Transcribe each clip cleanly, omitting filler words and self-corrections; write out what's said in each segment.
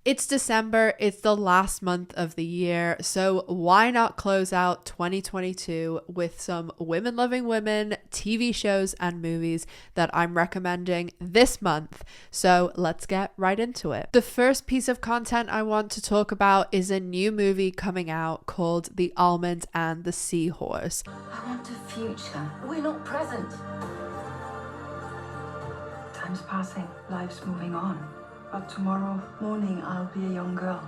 It's December, it's the last month of the year, so why not close out 2022 with some women loving women TV shows and movies that I'm recommending this month? So let's get right into it. The first piece of content I want to talk about is a new movie coming out called The Almond and the Seahorse. I want a future. We're not present. Time's passing, life's moving on. But tomorrow morning, I'll be a young girl.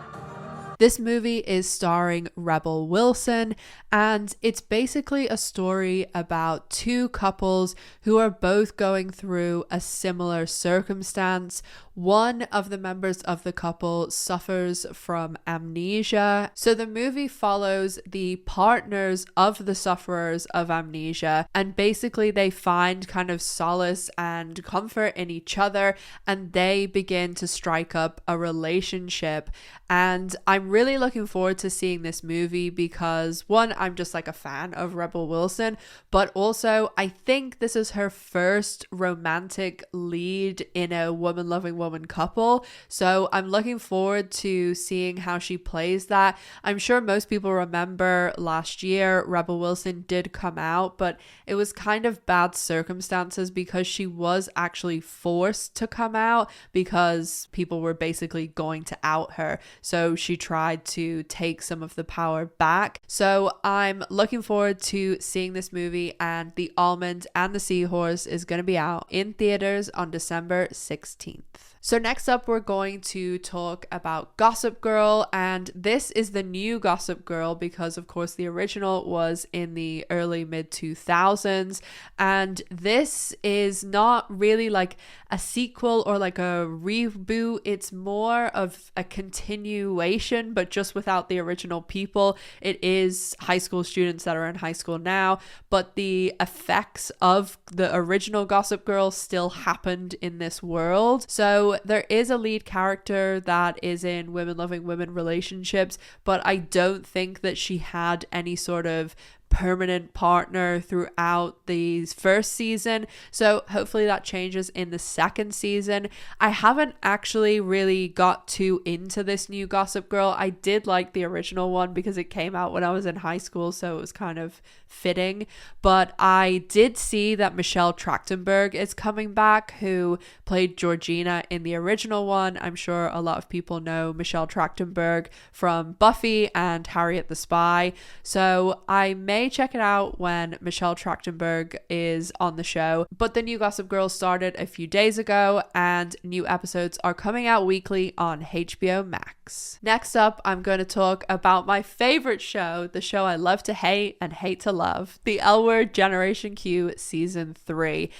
This movie is starring Rebel Wilson, and it's basically a story about two couples who are both going through a similar circumstance. One of the members of the couple suffers from amnesia. So the movie follows the partners of the sufferers of amnesia, and basically they find kind of solace and comfort in each other, and they begin to strike up a relationship. And I'm really looking forward to seeing this movie because, one, I'm just like a fan of Rebel Wilson, but also I think this is her first romantic lead in a woman loving woman couple. So I'm looking forward to seeing how she plays that. I'm sure most people remember last year Rebel Wilson did come out, but it was kind of bad circumstances because she was actually forced to come out because people were basically going to out her. So she tried to take some of the power back. So I'm looking forward to seeing this movie, and The Almond and the Seahorse is going to be out in theaters on December 16th. So next up, we're going to talk about Gossip Girl, and this is the new Gossip Girl because, of course, the original was in the early mid 2000s, and this is not really like a sequel or like a reboot. It's more of a continuation, but just without the original people. It is high school students that are in high school now, but the effects of the original Gossip Girl still happened in this world. So there is a lead character that is in women loving women relationships, but I don't think that she had any sort of permanent partner throughout the first season. So hopefully that changes in the second season. I haven't actually really got too into this new Gossip Girl. I did like the original one because it came out when I was in high school, so it was kind of fitting. But I did see that Michelle Trachtenberg is coming back, who played Georgina in the original one. I'm sure a lot of people know Michelle Trachtenberg from Buffy and Harriet the Spy. So I may check it out when Michelle Trachtenberg is on the show. But the new Gossip Girl started a few days ago, and new episodes are coming out weekly on HBO Max. Next up, I'm going to talk about my favorite show, the show I love to hate and hate to love, The L Word Generation Q Season 3.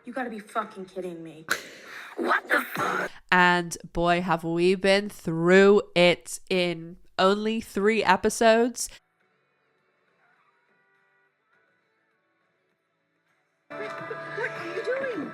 You gotta be fucking kidding me. What the fuck? And boy, have we been through it in only 3 episodes. What are you doing?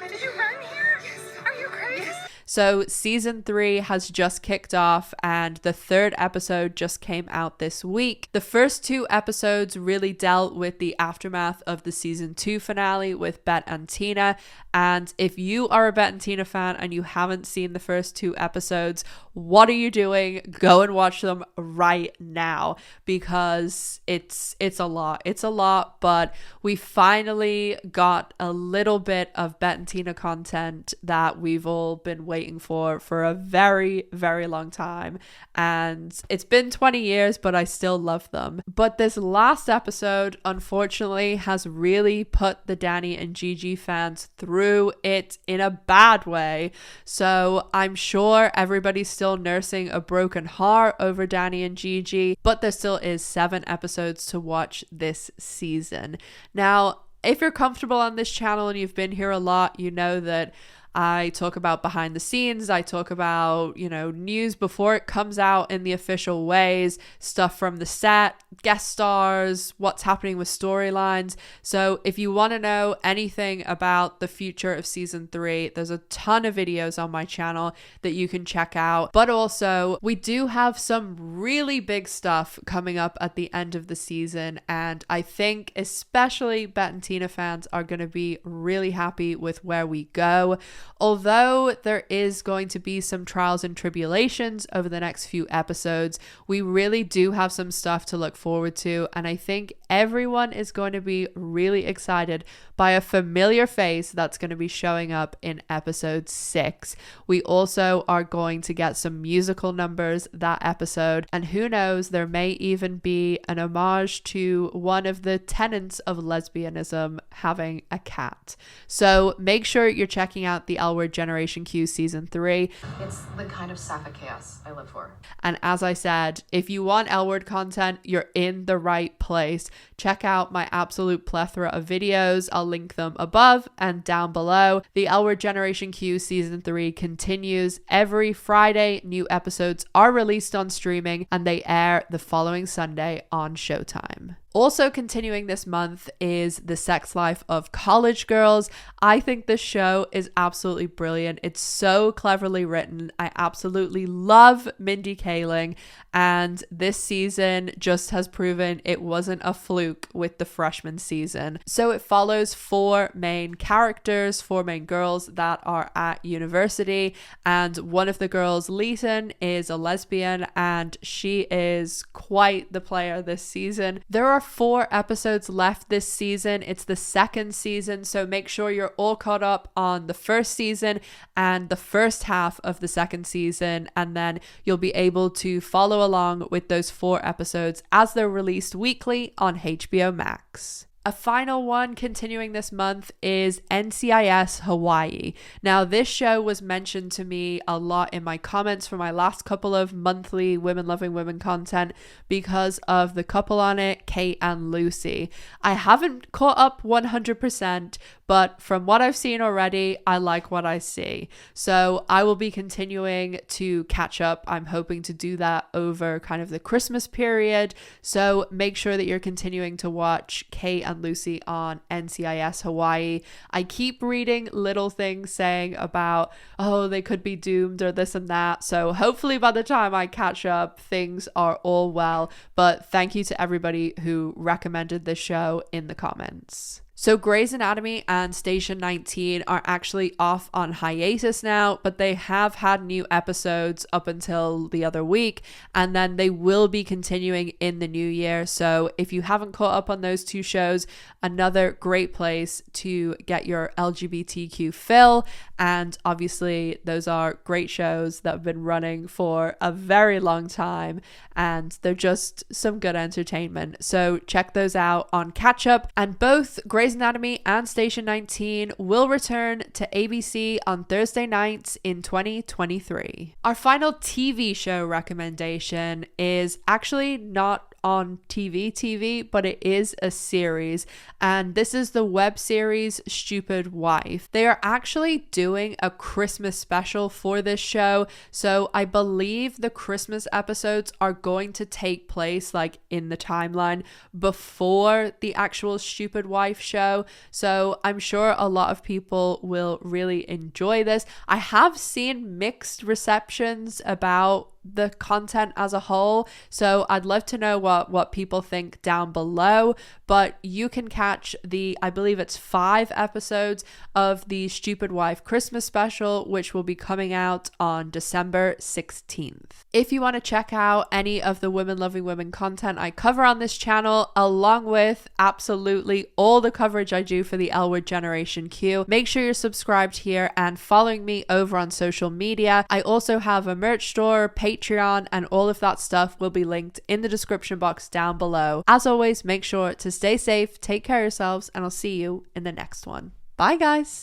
Did you run here? Yes. Are you crazy? Yes. So season 3 has just kicked off, and the 3rd episode just came out this week. The first 2 episodes really dealt with the aftermath of the season 2 finale with Bette and Tina. And if you are a Bette and Tina fan and you haven't seen the first 2 episodes, what are you doing? Go and watch them right now, because it's a lot. It's a lot, but we finally got a little bit of Bette and Tina content that we've all been waiting for a very, very long time. And it's been 20 years, but I still love them. But this last episode, unfortunately, has really put the Danny and Gigi fans through it in a bad way. So I'm sure everybody's still nursing a broken heart over Danny and Gigi, but there still is 7 episodes to watch this season. Now, if you're comfortable on this channel and you've been here a lot, you know that I talk about behind the scenes. I talk about, news before it comes out in the official ways, stuff from the set, guest stars, what's happening with storylines. So if you want to know anything about the future of season 3, there's a ton of videos on my channel that you can check out. But also, we do have some really big stuff coming up at the end of the season, and I think especially Bet and Tina fans are going to be really happy with where we go. Although there is going to be some trials and tribulations over the next few episodes, we really do have some stuff to look forward to, and I think everyone is going to be really excited by a familiar face that's going to be showing up in episode 6. We also are going to get some musical numbers that episode, and who knows, there may even be an homage to one of the tenets of lesbianism, having a cat. So make sure you're checking out the L Word Generation Q season 3. It's the kind of sapphic chaos I live for. And as I said, if you want L Word content, you're in the right place. Check out my absolute plethora of videos. I'll link them above and down below. The L Word Generation Q season 3 continues every Friday. New episodes are released on streaming and they air the following Sunday on Showtime. Also continuing this month is The Sex Life of College Girls. I think this show is absolutely brilliant. It's so cleverly written. I absolutely love Mindy Kaling, and this season just has proven it wasn't a fluke with the freshman season. So it follows 4 main characters, 4 main girls that are at university, and one of the girls, Leighton, is a lesbian, and she is quite the player this season. There are 4 episodes left this season. It's the second season, so make sure you're all caught up on the first season and the first half of the second season, and then you'll be able to follow along with those 4 episodes as they're released weekly on HBO Max. A final one continuing this month is NCIS Hawaii. Now, this show was mentioned to me a lot in my comments for my last couple of monthly Women Loving Women content because of the couple on it, Kate and Lucy. I haven't caught up 100%, but from what I've seen already, I like what I see. So I will be continuing to catch up. I'm hoping to do that over kind of the Christmas period. So make sure that you're continuing to watch Kate and Lucy on NCIS Hawaii. I keep reading little things saying about, oh, they could be doomed or this and that. So hopefully by the time I catch up, things are all well. But thank you to everybody who recommended this show in the comments. So Grey's Anatomy and Station 19 are actually off on hiatus now, but they have had new episodes up until the other week, and then they will be continuing in the new year. So if you haven't caught up on those 2 shows, another great place to get your LGBTQ fill. And obviously those are great shows that have been running for a very long time, and they're just some good entertainment. So check those out on catch up. And both Grey's Anatomy and Station 19 will return to ABC on Thursday nights in 2023. Our final TV show recommendation is actually not on TV, but it is a series, and this is the web series Stupid Wife. They are actually doing a Christmas special for this show, so I believe the Christmas episodes are going to take place like in the timeline before the actual Stupid Wife show, so I'm sure a lot of people will really enjoy this. I have seen mixed receptions about the content as a whole, so I'd love to know what people think down below. But you can catch I believe it's 5 episodes of the Stupid Wife Christmas special, which will be coming out on December 16th. If you want to check out any of the Women Loving Women content I cover on this channel, along with absolutely all the coverage I do for the L Word Generation Q, make sure you're subscribed here and following me over on social media. I also have a merch store, Patreon, and all of that stuff will be linked in the description box down below. As always, make sure to stay safe, take care of yourselves, and I'll see you in the next one. Bye guys!